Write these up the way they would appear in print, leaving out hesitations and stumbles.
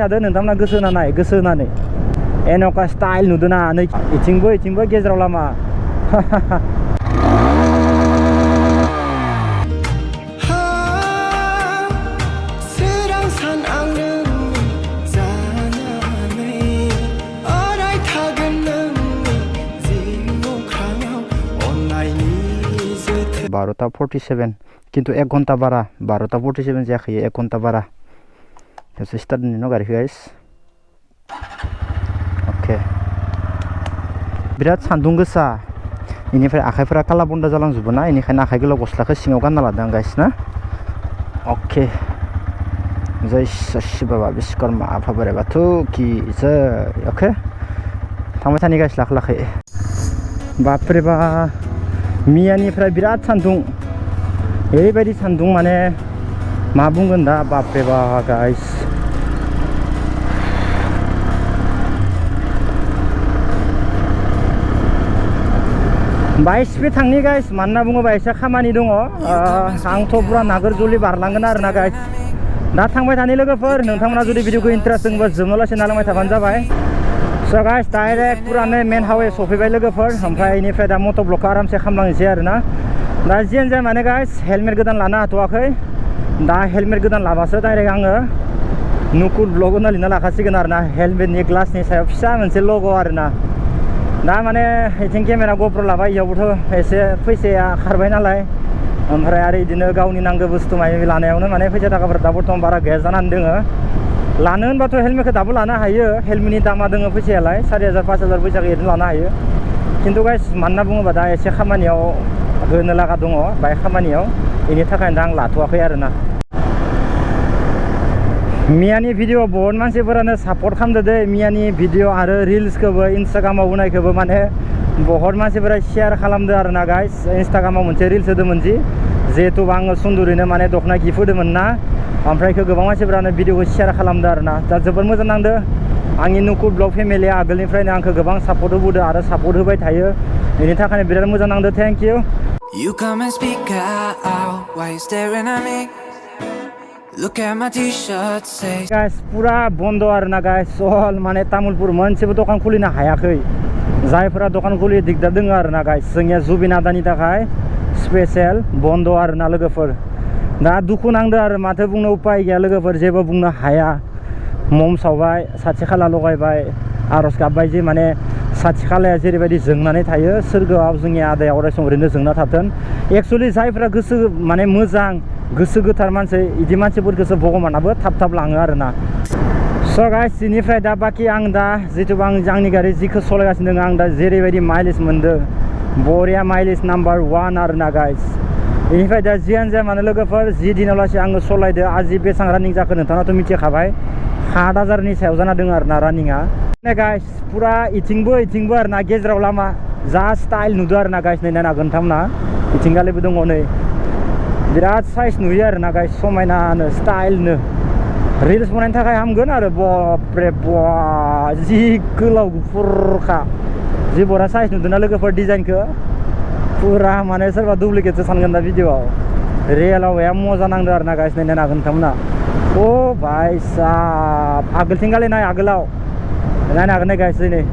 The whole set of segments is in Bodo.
थादो नोंथांमोना गोसो होनानै एनका स्टाइल नुदोना नै इथिंबो गेजेराव लामा बार'ता 47 किन्तु 1 घन्टा बारा 12ता 47 जायाखै 1 घन्टा बारा दासो स्टार्ट होनो गारिखौ गाइस अके बिराद सान्दुं गोसा इनिफ्राय आखाइफोरा काला बन्द जालांजोबो ना इनिखायनो आखाइ गोलाव गस्लाखौ सिङाव गानना लादों गाइस ना अके जय शिव बाबा विश्वकर्मा आफा बोराइ बाथौ की जय अके थांबाय थानि गाइस लाखै बापरे बा मियानिफ्राय बिराद सान्दुं ओरैबायदि सान्दुं माने मा बुंगोन दा बापरे बा गाइस बाइक स्पिड थांनि गाइस मानोना बुङोबा एसे खामानि दङ आंथ' पुरा नागोरजुलि बारलांगोन आरो ना गाइस दा थांबाय थानि लोगोफोर नोंथांमोना जुदि भिडिअखौ इन्टारेस्ट दंबा जोबनोलासे नालांबाय थाबानो जाबाय स' गाइस डाइरेक्ट पुरानो मेन हाइवे सफैबाय लोगोफोर ओमफ्राय इनिफ्राय दा मट' ब्लकखौ आरामसे खालामलांनोसै आरो ना दा जियानो जाया माने गाइस हेलमेट गोदान लानो हाथ'वाखै दा हेलमेट गोदान लाबासो डाइरेक्ट आङो नुकुल ब्लग होनना लिरना लाखासिगोन आरो ना हेलमेटनि ग्लासनि सायाव फिसा मोनसे लग' आरो ना दा माने इथिं केमेरा गप्र लाबाय इयावबोथ' एसे फैसाया खारबाय नालाय ओमफ्राय आरो बिदिनो गावनि नांगौ बुस्थु माने लानायावनो माने फैसा थाखाफोरा दा बर्थमान बारा गैया जानानै दोङो लानो होनबाथ' हेलमेटखौ दाबो लानो हायो हेलमेटनि दामा दोङो फैसायालाय 4000 5000 फैसाखौ एरैनो लानो हायो खिन्थु गाइस मानोना बुङोबा दा एसे खामानियाव होनो लागा दङ बाइक खामानियाव बेनि थाखायनो दा आं लाथ'वाखै आरो ना मियानि भिडिअ बहुत मानसिफोरानो सापर्ट खालामदो दे मियानि भिडिअ आरो रिल्सखौबो इन्स्टाग्रामाव होनायखौबो माने बहुत मानसिफोरा शेयार खालामदो आरो ना गाइस इन्स्टाग्रामाव मोनसे रिल्स होदोंमोन जिहेतु आङो सुन्दुरैनो माने दखना गिफ्ट होदोंमोन ना ओमफ्राय गोबां मानसिफोरानो भिडिअखौ शेयार खालामदो आरो ना दा जोबोद मोजां नांदो आंनि नुकुल ब्लग फेमिलिया आगोलनिफ्रायनो आंखौ गोबां सापर्ट होबोदो आरो सापर्ट होबाय थायो बेनि थाखायनो बिराद मोजां नांदो thank you You come and speak out while you're staring at me. Look at my t-shirt says guys पुरा बन्द आरो ना गाइस सल माने तामुलपुर मोनसेबो दखान खुलिनो हायाखै जायफोरा दखान खुलि दिगदार दोङो आरो ना गाइस जोंनिया जुबिन आदानि थाखाय स्पेशल बन्द आरो ना लोगोफोर दा दुखु नांदो आरो माथो बुंनो उपाय गैया लोगोफोर जेबो बुंनो हाया मम सावबाय साथि खाला लगायबाय आरज गाबबाय जे माने साथि खालाया जेरैबायदि जोंनानै थायो सोरगोआव जोंनि आदाया अरायसम ओरैनो जोंना थाथों एक्चुअलि जायफोरा गोसो माने मोजां गोसो गोथार मानसि इदि मानसिफोरखौसो भगबानाबो थाब लाङो आरो ना स' गाइस इनिफ्राय दा बाखि आं दा जिथु आंनि गारि जिखौ सलायगासिनो दङ आं दा जेरैबायदि माइलेज मोनदों बरिया माइलेज नाम्बार 1 आरो ना गाइस बेनिफ्राय दा जियानो जाया मानो लोगोफोर जि दिनाव लासै आङो सलायदो आजि बेसेबां रानिं जाखो नोंथाङाथ' मिथिखाबाय 7000नि सायाव जाना दङ आरो ना रानिंआ गाइस पुरा इथिंबो आरो ना गेजेराव लामा जा स्टाइल नुदो आरो ना गाइस नै नायना नोंथांमोना इथिंगालिबो दङ नै बिराद साइज नुयो आरो ना गाइस समायनानो स्टाइलनो रिल्स बनायनो थाखाय हामगोन आरो बापरे बा जि गोलाव गुफुरखा जि बरा साइज नुदोंना लोगोफोर डिजाइनखौ पुरा माने सोरबा डुप्लिकेटसो सानगोन दा भिडिअआव रियेलाव या मजा नांदो आरो ना गाइस नायनो हागोन नोंथांमोना ओ भाई साब आगोलथिंगालि नाय आगोलाव नायनो हागोन ना गाइस नै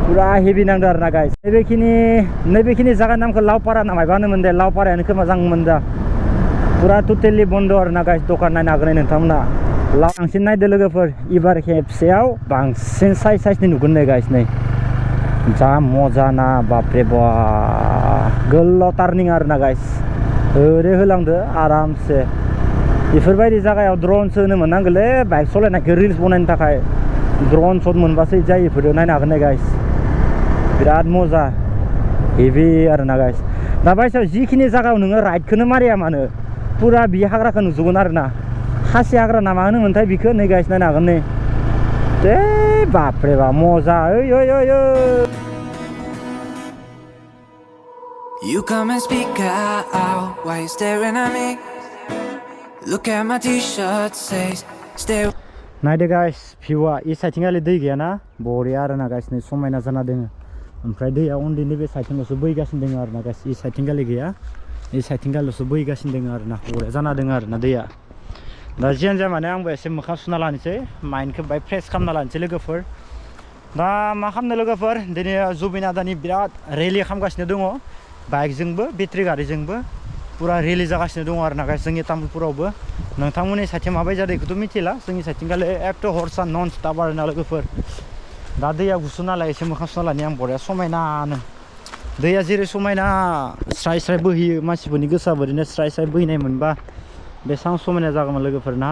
पुरा हेभि नांदो आरो ना गाइस नैबेखिनि जायगानि नामखौ लावपारा ना मायबा होनोमोन दे लावपारायानो खोमा जागौमोन दा पुरा टटेलि बन्द आरो ना गाइस दखान नायनो हागोन नोंथांमोना बांसिन नायदो लोगोफोर एबार खेबसेयाव बांसिन साइजनि नुगोन नै गाइस नै जा मजा ना बापरे बा गोलाव टार्निं आरो ना गाइस ओरै होलांदो आरामसे बेफोरबायदि जायगायाव ड्रनसो होनो मोननांगोनलै बाइक सालायनायखौ रिल्स बनायनो थाखाय ड्रन शट मोनबासो जायो बेफोरो नायनो हागोन ना गाइस बिराद मजा हेभि आरो ना गाइस दा बायसाव जिखिनि जायगायाव नोङो राइडखौनो मारिया मानो पुरा बि हाग्राखौ नुजोबगोन आरो ना खासि हाग्रा ना मा होनोमोनथाय बिखौ नै गाइस नायनो हागोन नै दे बापरे बा मजा ओइ You come and speak out while you're staring at me. Look at my t-shirt says stay. नायदो गाइस भिउआ इ साइथिंगालि दै गैयाना बरिया आरो ना गाइस नै समायना जाना दोङो ओमफ्राय दैया उन्दै नैबे साइथिंल'सो बोहैगासिनो दोङो आरो ना गाइस इ साइथिंगालि गैया इ साइथिंगाल'सो बोहैगासिनो दोङो आरो ना बरिया जाना दोङो आरो ना दैया दा जियानो जाया माने आंबो एसे मोखां सुना लानोसै माइन्डखौ बाय फ्रेस खालामना लानोसै लोगोफोर दा मा खालामनो लोगोफोर दिनै जुबिन आदानि बिराद रेलि खालामगासिनो दङ बाइकजोंबो बेटारि गारिजोंबो पुरा रेलि जागासिनो दङ आरो ना गाइस जोंनि तामुलपुरावबो नोंथांमोननि साइडथिं माबायदि जादों बेखौथ' मिथिला जोंनि साइडथिं खालि एकदम हर सान नन स्टप आरो ना लोगोफोर दा दैया गुसु नालाय एसे मोखां सुना लानि आं बरिया समायनानो दैया जेरै समायना स्राय स्राय बोहैयो मानसिफोरनि गोसोआबो ओरैनो स्राय स्राय बोहैनाय मोनबा बेसेबां समायना जागौमोन लोगोफोरना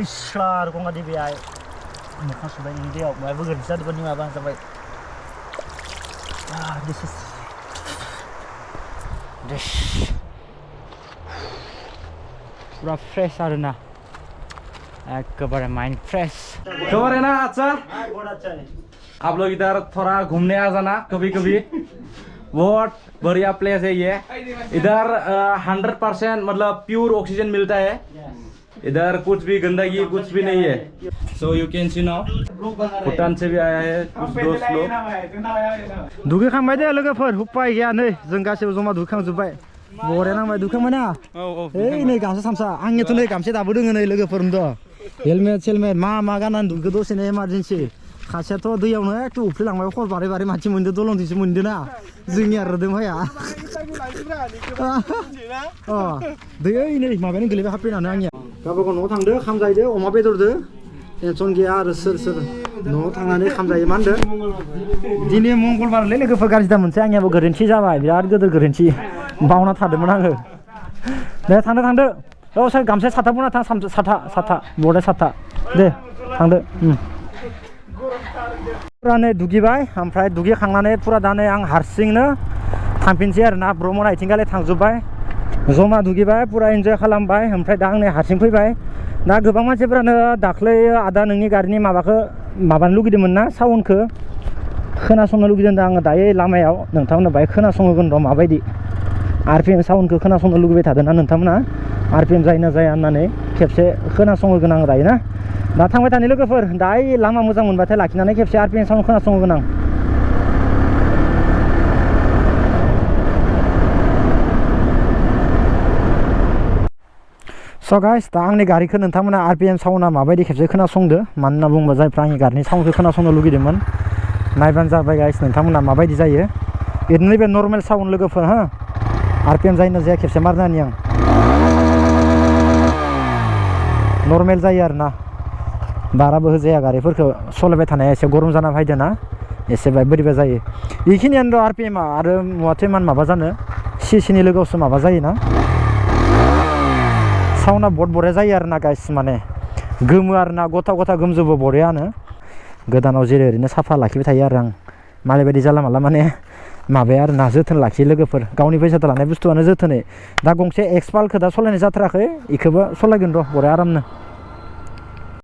इस्लार गंगा देबिया मोखां सुबाय नोंनि दैयाव मायाबो गोरोन्थि जादोंबा निमाबा जाबाय पूरा फ्रेश आरो ना एकेबारे माइंड फ्रेश खबर है ना अच्छा आप लोग इधर थोड़ा घूमने आ जाना कभी कभी बहुत बढ़िया प्लेस है ये इधर 100% मतलब प्योर ऑक्सीजन मिलता है इधर कुछ भी गंदगी कुछ भी नहीं है so you can see now Bhutan से भी आया है कुछ दोस्त लोग दुगैखांबाय दे लोगोफोर उपाय गैया नै जों गासैबो जमा दुगैखांजोब्बाय बरिया नांबाय दुगैखांबाय ना ओइ नै गामसा सामसा आंनियाथ' नै गामसा दाबो दोङो नै लोगोफोरनोथ' हेलमेट सेलमेट मा मा गाननानै दुगैखो दसेनो इमारजेन्सि खासेयाथ' दैयावनो एखे उफ्लेलांबाय खर बारै बारै मानसि मोनदो दलंथिंसो मोनदो ना जोंनिया रोदों भाया दै ओइ नै माबायानो गोलैबाय हाबफैनानै आंनिया गावबागाव न'आव थांदो खामजाहैदो अमा बेदरदो टेनसन गैया आरो सोर न'आव थांनानै खामजायो मा होनदों दिनै मंगलबारलै लोगोफोर गाज्रि दा मोनसे आंनियाबो गोरोन्थि जाबाय बिराद गिदिर गोरोन्थि बावना थादोंमोन आङो दे थांदो औ सार गामसा साथा बुना थां साथा बर्डा साथा दे थांदो पुरा नै दुगैबाय ओमफ्राय दुगैखांनानै पुरा दा नै आं हारसिंनो थांफिनसै आरो ना ब्रह्मन आथिंगाले थांजोब्बाय जमा दुगैबाय पुरा इन्जय खालामबाय ओमफ्राय दा आं नै हारसिं फैबाय दा गोबां मानसिफोरानो दाख्लै आदा नोंनि गारिनि माबाखौ माबानो लुगैदोंमोन ना साउन्डखौ खोनासंनो लुगैदों दा आङो दायो लामायाव नोंथांमोननो बाहाय खोनासंहोगोन र' माबायदि आरपिएम साउन्डखौ खोनासंनो लुगैबाय थादों ना नोंथांमोना आरपिएम जायो ना जाया होननानै खेबसे खोनासंहोगोन आं दायो ना दा थांबाय थानाय लोगोफोर दायो लामा मोजां मोनबाथाय लाखिनानै खेबसे आरपिएम साउन्ड खोनासंहोगोन आं स' गाइस दा आंनि गारिखौ नोंथांमोना आरपिएम साउन्डआ माबायदि खेबसे खोनासंदो मानो होनना बुङोबा जायफ्रा आंनि गारिनि साउन्डखौ खोनासंनो लुगैदोंमोन नायबानो जाबाय गाइस नोंथांमोना माबायदि जायो ओरैनो नैबे नर्मेल साउन्ड लोगोफोर हो आरपिएम जायो ना जाया खेबसे मारनानि आं नर्मेल जायो आरो ना बाराबो होजाया गारिफोरखौ सालायबाय थानाया एसे गरम जाना फैदों ना एसे बोरैबा जायो बेखिनियानो र' आरपिएमआ आरो मुवाथ' इमान माबा जानो सिनि लोगोआवसो माबा जायोना साउन्डआ बहुत बरिया जायो आरो ना गाइस माने गोमो आरो ना गथा गोमजोबो बरियानो गोदानाव जेरै ओरैनो साफा लाखिबाय थायो आरो आं मालाय बायदि जाला माला माने माबाया आरो ना जोथोन लाखियो लोगोफोर गावनि फैसा लानाय बुस्थुआनो जोथोनै दा गंसे एक्सपालखौ दा सालायनाय जाथाराखै बेखौबो सालायगोन र' बरिया आरामनो